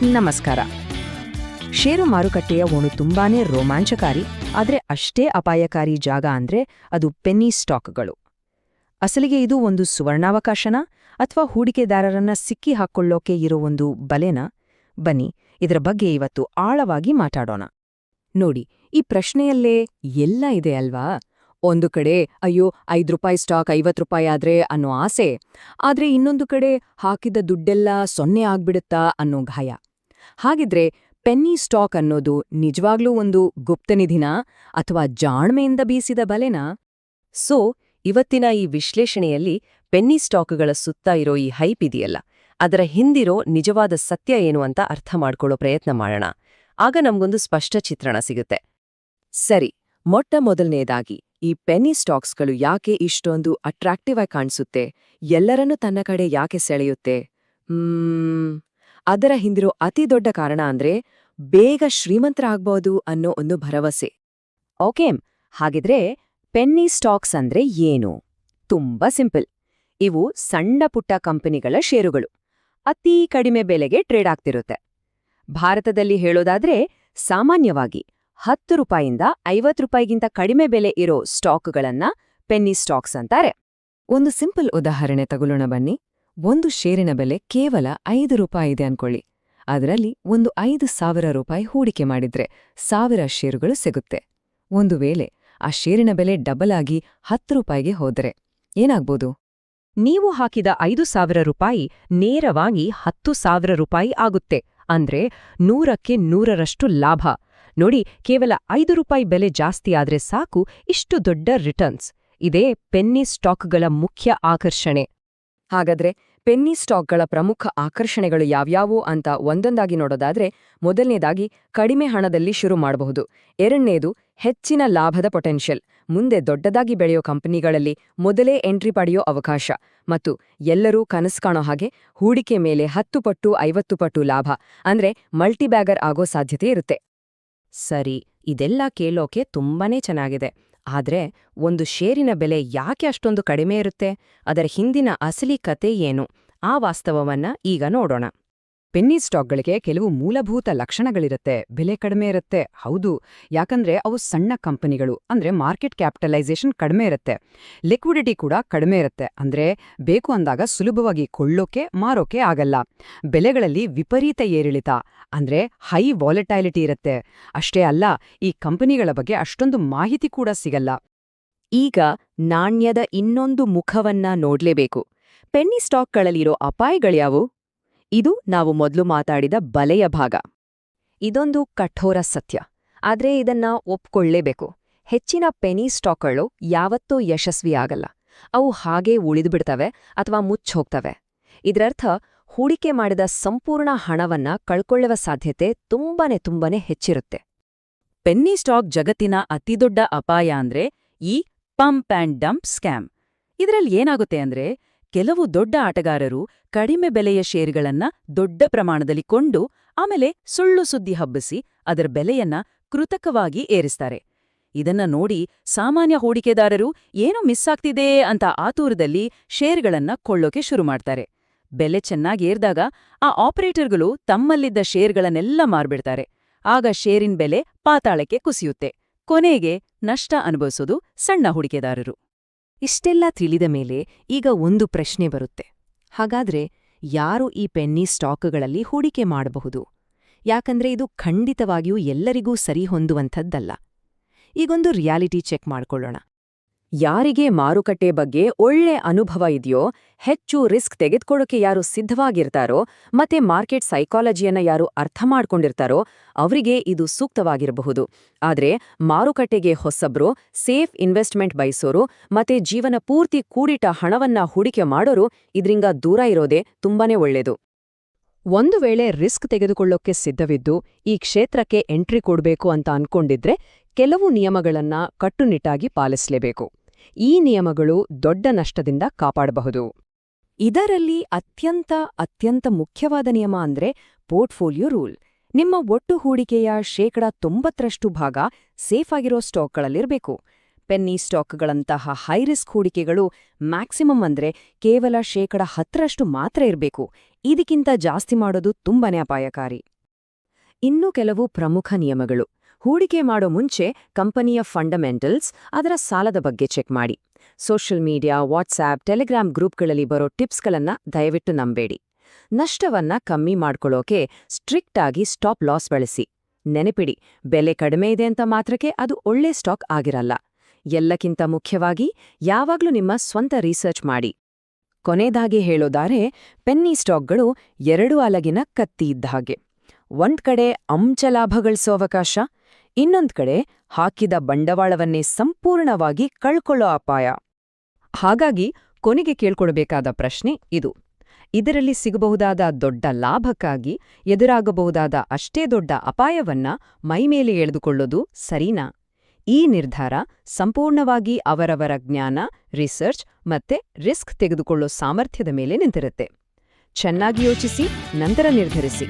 ನಮಸ್ಕಾರ. ಷೇರು ಮಾರುಕಟ್ಟೆಯ ಒಂದು ತುಂಬಾನೇ ರೋಮಾಂಚಕಾರಿ ಆದರೆ ಅಷ್ಟೇ ಅಪಾಯಕಾರಿ ಜಾಗ ಅಂದ್ರೆ ಅದು ಪೆನ್ನಿ ಸ್ಟಾಕ್ಗಳು. ಅಸಲಿಗೆ ಇದು ಒಂದು ಸುವರ್ಣಾವಕಾಶನ ಅಥವಾ ಹೂಡಿಕೆದಾರರನ್ನ ಸಿಕ್ಕಿ ಹಾಕ್ಕೊಳ್ಳೋಕೆ ಇರೋ ಒಂದು ಬಲೆನಾ? ಬನ್ನಿ ಇದರ ಬಗ್ಗೆ ಇವತ್ತು ಆಳವಾಗಿ ಮಾತಾಡೋಣ. ನೋಡಿ, ಈ ಪ್ರಶ್ನೆಯಲ್ಲೇ ಎಲ್ಲ ಇದೆ ಅಲ್ವಾ? ಒಂದು ಕಡೆ ಅಯ್ಯೋ ₹5 ಸ್ಟಾಕ್ ₹50 ಆದ್ರೆ ಅನ್ನೋ ಆಸೆ, ಆದ್ರೆ ಇನ್ನೊಂದು ಕಡೆ ಹಾಕಿದ ದುಡ್ಡೆಲ್ಲ ಸೊನ್ನೆ ಆಗ್ಬಿಡುತ್ತಾ ಅನ್ನೋ ಭಯ. ಹಾಗಿದ್ರೆ ಪೆನ್ನಿ ಸ್ಟಾಕ್ ಅನ್ನೋದು ನಿಜವಾಗ್ಲೂ ಒಂದು ಗುಪ್ತನಿಧಿನಾ ಅಥವಾ ಜಾಣ್ಮೆಯಿಂದ ಬೀಸಿದ ಬಲೆನಾ? ಇವತ್ತಿನ ಈ ವಿಶ್ಲೇಷಣೆಯಲ್ಲಿ ಪೆನ್ನಿ ಸ್ಟಾಕ್ಗಳ ಸುತ್ತ ಇರೋ ಈ ಹೈಪ್ ಇದೆಯಲ್ಲ, ಅದರ ಹಿಂದಿರೋ ನಿಜವಾದ ಸತ್ಯ ಏನು ಅಂತ ಅರ್ಥ ಮಾಡ್ಕೊಳ್ಳೋ ಪ್ರಯತ್ನ ಮಾಡೋಣ. ಆಗ ನಮ್ಗೊಂದು ಸ್ಪಷ್ಟ ಚಿತ್ರಣ ಸಿಗುತ್ತೆ. ಸರಿ, ಮೊಟ್ಟ ಮೊದಲನೇದಾಗಿ ಈ ಪೆನ್ನಿ ಸ್ಟಾಕ್ಸ್ಗಳು ಯಾಕೆ ಇಷ್ಟೊಂದು ಅಟ್ರಾಕ್ಟಿವ್ ಆಗಿ ಕಾಣಿಸುತ್ತೆ, ಎಲ್ಲರನ್ನೂ ತನ್ನ ಕಡೆ ಯಾಕೆ ಸೆಳೆಯುತ್ತೆ? ಅದರ ಹಿಂದಿರೋ ಅತಿ ದೊಡ್ಡ ಕಾರಣ ಅಂದ್ರೆ ಬೇಗ ಶ್ರೀಮಂತರಾಗ್ಬೋದು ಅನ್ನೋ ಒಂದು ಭರವಸೆ. ಓಕೆ, ಹಾಗಿದ್ರೆ ಪೆನ್ನಿ ಸ್ಟಾಕ್ಸ್ ಅಂದ್ರೆ ಏನು? ತುಂಬಾ ಸಿಂಪಲ್. ಇವು ಸಣ್ಣ ಪುಟ್ಟ ಕಂಪನಿಗಳ ಷೇರುಗಳು, ಅತೀ ಕಡಿಮೆ ಬೆಲೆಗೆ ಟ್ರೇಡ್ ಆಗ್ತಿರುತ್ತೆ. ಭಾರತದಲ್ಲಿ ಹೇಳೋದಾದ್ರೆ ಸಾಮಾನ್ಯವಾಗಿ ₹10 ₹50ಗಿಂತ ಕಡಿಮೆ ಬೆಲೆ ಇರೋ ಸ್ಟಾಕ್ಗಳನ್ನ ಪೆನ್ನಿ ಸ್ಟಾಕ್ಸ್ ಅಂತಾರೆ. ಒಂದು ಸಿಂಪಲ್ ಉದಾಹರಣೆ ತಗೊಳ್ಳೋಣ ಬನ್ನಿ. ಒಂದು ಷೇರಿನ ಬೆಲೆ ಕೇವಲ ₹5 ಇದೆ ಅನ್ಕೊಳ್ಳಿ. ಅದರಲ್ಲಿ ಒಂದು ₹5,000 ಹೂಡಿಕೆ ಮಾಡಿದ್ರೆ 1000 ಷೇರುಗಳು ಸಿಗುತ್ತೆ. ಒಂದು ವೇಳೆ ಆ ಷೇರಿನ ಬೆಲೆ ಡಬಲ್ ಆಗಿ ₹10ಗೆ ಹೋದರೆ ಏನಾಗ್ಬೋದು? ನೀವು ಹಾಕಿದ ₹5,000 ನೇರವಾಗಿ ₹10,000 ಆಗುತ್ತೆ. ಅಂದ್ರೆ 100ಕ್ಕೆ 100ರಷ್ಟು ಲಾಭ. ನೋಡಿ, ಕೇವಲ ₹5 ಬೆಲೆ ಜಾಸ್ತಿ ಆದ್ರೆ ಸಾಕು ಇಷ್ಟು ದೊಡ್ಡ ರಿಟರ್ನ್ಸ್. ಇದೇ ಪೆನ್ನಿ ಸ್ಟಾಕ್ಗಳ ಮುಖ್ಯ ಆಕರ್ಷಣೆ. ಹಾಗಾದ್ರೆ ಪೆನ್ನಿ ಸ್ಟಾಕ್ಗಳ ಪ್ರಮುಖ ಆಕರ್ಷಣೆಗಳು ಯಾವ್ಯಾವು ಅಂತ ಒಂದೊಂದಾಗಿ ನೋಡೋದಾದ್ರೆ, ಮೊದಲನೇದಾಗಿ ಕಡಿಮೆ ಹಣದಲ್ಲಿ ಶುರು ಮಾಡಬಹುದು. ಎರಡನೇದು ಹೆಚ್ಚಿನ ಲಾಭದ ಪೊಟೆನ್ಷಿಯಲ್, ಮುಂದೆ ದೊಡ್ಡದಾಗಿ ಬೆಳೆಯೋ ಕಂಪನಿಗಳಲ್ಲಿ ಮೊದಲೇ ಎಂಟ್ರಿ ಪಡೆಯೋ ಅವಕಾಶ. ಮತ್ತು ಎಲ್ಲರೂ ಕನಸು ಕಾಣೋ ಹಾಗೆ ಹೂಡಿಕೆ ಮೇಲೆ 10 ಪಟ್ಟು 50 ಪಟ್ಟು ಲಾಭ, ಅಂದ್ರೆ ಮಲ್ಟಿಬ್ಯಾಗರ್ ಆಗೋ ಸಾಧ್ಯತೆ ಇರುತ್ತೆ. ಸರಿ, ಇದೆಲ್ಲ ಕೇಳೋಕೆ ತುಂಬಾನೇ ಚೆನ್ನಾಗಿದೆ. ಆದ್ರೆ ಒಂದು ಷೇರಿನ ಬೆಲೆ ಯಾಕೆ ಅಷ್ಟೊಂದು ಕಡಿಮೆ ಇರುತ್ತೆ? ಅದರ ಹಿಂದಿನ ಅಸಲಿ ಕತೆ ಏನು? ಆ ವಾಸ್ತವವನ್ನ ಈಗ ನೋಡೋಣ. ಪೆನ್ನಿ ಸ್ಟಾಕ್ಗಳಿಗೆ ಕೆಲವು ಮೂಲಭೂತ ಲಕ್ಷಣಗಳಿರುತ್ತೆ. ಬೆಲೆ ಕಡಿಮೆ ಇರುತ್ತೆ, ಹೌದು, ಯಾಕಂದ್ರೆ ಅವು ಸಣ್ಣ ಕಂಪನಿಗಳು, ಅಂದ್ರೆ ಮಾರ್ಕೆಟ್ ಕ್ಯಾಪಿಟಲೈಸೇಷನ್ ಕಡಿಮೆ ಇರುತ್ತೆ. ಲಿಕ್ವಿಡಿಟಿ ಕೂಡ ಕಡಿಮೆ ಇರುತ್ತೆ, ಅಂದ್ರೆ ಬೇಕು ಅಂದಾಗ ಸುಲಭವಾಗಿ ಕೊಳ್ಳೋಕೆ ಮಾರೋಕೆ ಆಗಲ್ಲ. ಬೆಲೆಗಳಲ್ಲಿ ವಿಪರೀತ ಏರಿಳಿತ, ಅಂದ್ರೆ ಹೈ ವಾಲಟೈಲಿಟಿ ಇರುತ್ತೆ. ಅಷ್ಟೇ ಅಲ್ಲ, ಈ ಕಂಪನಿಗಳ ಬಗ್ಗೆ ಅಷ್ಟೊಂದು ಮಾಹಿತಿ ಕೂಡ ಸಿಗಲ್ಲ. ಈಗ ನಾಣ್ಯದ ಇನ್ನೊಂದು ಮುಖವನ್ನ ನೋಡ್ಲೇಬೇಕು. ಪೆನ್ನಿ ಸ್ಟಾಕ್ಗಳಲ್ಲಿರೋ ಅಪಾಯಗಳ್ಯಾವು? ಇದು ನಾವು ಮೊದಲು ಮಾತಾಡಿದ ಬಲೆಯ ಭಾಗ. ಇದೊಂದು ಕಠೋರ ಸತ್ಯ, ಆದ್ರೆ ಇದನ್ನ ಒಪ್ಕೊಳ್ಳೇಬೇಕು. ಹೆಚ್ಚಿನ ಪೆನ್ನಿ ಸ್ಟಾಕ್ಗಳು ಯಾವತ್ತೂ ಯಶಸ್ವಿಯಾಗಲ್ಲ. ಅವು ಹಾಗೇ ಉಳಿದುಬಿಡ್ತವೆ ಅಥವಾ ಮುಚ್ಚೋಗ್ತವೆ. ಇದರರ್ಥ ಹೂಡಿಕೆ ಮಾಡಿದ ಸಂಪೂರ್ಣ ಹಣವನ್ನ ಕಳ್ಕೊಳ್ಳುವ ಸಾಧ್ಯತೆ ತುಂಬಾನೇ ಹೆಚ್ಚಿರುತ್ತೆ. ಪೆನ್ನಿ ಸ್ಟಾಕ್ ಜಗತ್ತಿನ ಅತಿದೊಡ್ಡ ಅಪಾಯ ಅಂದ್ರೆ ಈ ಪಂಪ್ ಆ್ಯಂಡ್ ಡಂಪ್ ಸ್ಕ್ಯಾಮ್. ಇದರಲ್ಲಿ ಏನಾಗುತ್ತೆ ಅಂದ್ರೆ, ಕೆಲವು ದೊಡ್ಡ ಆಟಗಾರರು ಕಡಿಮೆ ಬೆಲೆಯ ಷೇರುಗಳನ್ನ ದೊಡ್ಡ ಪ್ರಮಾಣದಲ್ಲಿ ಕೊಂಡು ಆಮೇಲೆ ಸುಳ್ಳು ಸುದ್ದಿ ಹಬ್ಬಿಸಿ ಅದರ ಬೆಲೆಯನ್ನ ಕೃತಕವಾಗಿ ಏರಿಸ್ತಾರೆ. ಇದನ್ನ ನೋಡಿ ಸಾಮಾನ್ಯ ಹೂಡಿಕೆದಾರರು ಏನೋ ಮಿಸ್ ಆಗ್ತಿದೆ ಅಂತ ಆತುರದಲ್ಲಿ ಷೇರುಗಳನ್ನ ಕೊಳ್ಳೋಕೆ ಶುರು ಮಾಡ್ತಾರೆ. ಬೆಲೆ ಚೆನ್ನಾಗಿ ಏರ್ದಾಗ ಆ ಆಪರೇಟರ್ಗಳು ತಮ್ಮಲ್ಲಿದ್ದ ಷೇರುಗಳನ್ನೆಲ್ಲ ಮಾರ್ಬಿಡ್ತಾರೆ. ಆಗ ಷೇರಿನ ಬೆಲೆ ಪಾತಾಳಕ್ಕೆ ಕುಸಿಯುತ್ತೆ. ಕೊನೆಗೆ ನಷ್ಟ ಅನುಭವಿಸೋದು ಸಣ್ಣ ಹೂಡಿಕೆದಾರರು. ಇಷ್ಟೆಲ್ಲ ತಿಳಿದ ಮೇಲೆ ಈಗ ಒಂದು ಪ್ರಶ್ನೆ ಬರುತ್ತೆ. ಹಾಗಾದ್ರೆ ಯಾರು ಈ ಪೆನ್ನಿ ಸ್ಟಾಕ್ಗಳಲ್ಲಿ ಹೂಡಿಕೆ ಮಾಡಬಹುದು? ಯಾಕಂದ್ರೆ ಇದು ಖಂಡಿತವಾಗಿಯೂ ಎಲ್ಲರಿಗೂ ಸರಿಹೊಂದುವಂಥದ್ದಲ್ಲ. ಈಗೊಂದು ರಿಯಾಲಿಟಿ ಚೆಕ್ ಮಾಡ್ಕೊಳ್ಳೋಣ. ಯಾರಿಗೆ ಮಾರುಕಟ್ಟೆ ಬಗ್ಗೆ ಒಳ್ಳೆ ಅನುಭವ ಇದೆಯೋ, ಹೆಚ್ಚು ರಿಸ್ಕ್ ತೆಗೆದುಕೊಳ್ಳೋಕೆ ಯಾರು ಸಿದ್ಧವಾಗಿರ್ತಾರೋ, ಮತ್ತೆ ಮಾರ್ಕೆಟ್ ಸೈಕಾಲಜಿಯನ್ನ ಯಾರು ಅರ್ಥ ಮಾಡ್ಕೊಂಡಿರ್ತಾರೋ ಅವರಿಗೆ ಇದು ಸೂಕ್ತವಾಗಿರಬಹುದು. ಆದ್ರೆ ಮಾರುಕಟ್ಟೆಗೆ ಹೊಸಬ್ರು, ಸೇಫ್ ಇನ್ವೆಸ್ಟ್ಮೆಂಟ್ ಬಯಸೋರು ಮತ್ತೆ ಜೀವನ ಪೂರ್ತಿ ಕೂಡಿಟ್ಟ ಹಣವನ್ನ ಹೂಡಿಕೆ ಮಾಡೋರು ಇದರಿಂದ ದೂರ ಇರೋದೇ ತುಂಬಾನೇ ಒಳ್ಳೇದು. ಒಂದು ವೇಳೆ ರಿಸ್ಕ್ ತೆಗೆದುಕೊಳ್ಳೋಕೆ ಸಿದ್ಧವಿದ್ದು ಈ ಕ್ಷೇತ್ರಕ್ಕೆ ಎಂಟ್ರಿ ಕೊಡ್ಬೇಕು ಅಂತ ಅನ್ಕೊಂಡಿದ್ರೆ ಕೆಲವು ನಿಯಮಗಳನ್ನ ಕಟ್ಟುನಿಟ್ಟಾಗಿ ಪಾಲಿಸಲೇಬೇಕು. ಈ ನಿಯಮಗಳು ದೊಡ್ಡ ನಷ್ಟದಿಂದ ಕಾಪಾಡಬಹುದು. ಇದರಲ್ಲಿ ಅತ್ಯಂತ ಮುಖ್ಯವಾದ ನಿಯಮ ಅಂದ್ರೆ ಪೋರ್ಟ್ಫೋಲಿಯೋ ರೂಲ್. ನಿಮ್ಮ ಒಟ್ಟು ಹೂಡಿಕೆಯ 90% ಭಾಗ ಸೇಫ್ ಆಗಿರೋ ಸ್ಟಾಕ್ಗಳಲ್ಲಿರಬೇಕು. ಪೆನ್ನಿ ಸ್ಟಾಕ್ಗಳಂತಹ ಹೈರಿಸ್ಕ್ ಹೂಡಿಕೆಗಳು ಮ್ಯಾಕ್ಸಿಮಮ್ ಅಂದ್ರೆ ಕೇವಲ 10% ಮಾತ್ರ ಇರಬೇಕು. ಇದಕ್ಕಿಂತ ಜಾಸ್ತಿ ಮಾಡೋದು ತುಂಬಾನೇ ಅಪಾಯಕಾರಿ. ಇನ್ನು ಕೆಲವು ಪ್ರಮುಖ ನಿಯಮಗಳು. ಹೂಡಿಕೆ ಮಾಡೋ ಮುಂಚೆ ಕಂಪನಿಯ ಫಂಡಮೆಂಟಲ್ಸ್, ಅದರ ಸಾಲದ ಬಗ್ಗೆ ಚೆಕ್ ಮಾಡಿ. ಸೋಷಿಯಲ್ ಮೀಡಿಯಾ, ವಾಟ್ಸ್ಆಪ್, ಟೆಲಿಗ್ರಾಮ್ ಗ್ರೂಪ್ಗಳಲ್ಲಿ ಬರೋ ಟಿಪ್ಸ್ಗಳನ್ನ ದಯವಿಟ್ಟು ನಂಬೇಡಿ. ನಷ್ಟವನ್ನ ಕಮ್ಮಿ ಮಾಡ್ಕೊಳ್ಳೋಕೆ ಸ್ಟ್ರಿಕ್ಟ್ ಆಗಿ ಸ್ಟಾಪ್ ಲಾಸ್ ಬಳಸಿ. ನೆನಪಿಡಿ, ಬೆಲೆ ಕಡಿಮೆ ಇದೆ ಅಂತ ಮಾತ್ರಕ್ಕೆ ಅದು ಒಳ್ಳೆ ಸ್ಟಾಕ್ ಆಗಿರಲ್ಲ. ಎಲ್ಲಕ್ಕಿಂತ ಮುಖ್ಯವಾಗಿ ಯಾವಾಗ್ಲೂ ನಿಮ್ಮ ಸ್ವಂತ ರಿಸರ್ಚ್ ಮಾಡಿ. ಕೊನೆದಾಗಿ ಹೇಳೋದಾರೆ, ಪೆನ್ನಿ ಸ್ಟಾಕ್ಗಳು 2 ಅಲಗಿನ ಕತ್ತಿ ಇದ್ದ ಹಾಗೆ. ಒಂದ್ ಕಡೆ ಅಂಚ ಲಾಭ ಗಳಿಸೋ ಅವಕಾಶ, ಇನ್ನೊಂದ್ ಕಡೆ ಹಾಕಿದ ಬಂಡವಾಳವನ್ನೇ ಸಂಪೂರ್ಣವಾಗಿ ಕಳ್ಕೊಳ್ಳೋ ಅಪಾಯ. ಹಾಗಾಗಿ ಕೊನೆಗೆ ಕೇಳ್ಕೊಳ್ಬೇಕಾದ ಪ್ರಶ್ನೆ ಇದು: ಇದರಲ್ಲಿ ಸಿಗಬಹುದಾದ ದೊಡ್ಡ ಲಾಭಕ್ಕಾಗಿ ಎದುರಾಗಬಹುದಾದ ಅಷ್ಟೇ ದೊಡ್ಡ ಅಪಾಯವನ್ನ ಮೈಮೇಲೆ ಎಳೆದುಕೊಳ್ಳೋದು ಸರಿನಾ? ಈ ನಿರ್ಧಾರ ಸಂಪೂರ್ಣವಾಗಿ ಅವರವರ ಜ್ಞಾನ, ರಿಸರ್ಚ್ ಮತ್ತೆ ರಿಸ್ಕ್ ತೆಗೆದುಕೊಳ್ಳೋ ಸಾಮರ್ಥ್ಯದ ಮೇಲೆ ನಿಂತಿರುತ್ತೆ. ಚೆನ್ನಾಗಿ ಯೋಚಿಸಿ, ನಂತರ ನಿರ್ಧರಿಸಿ.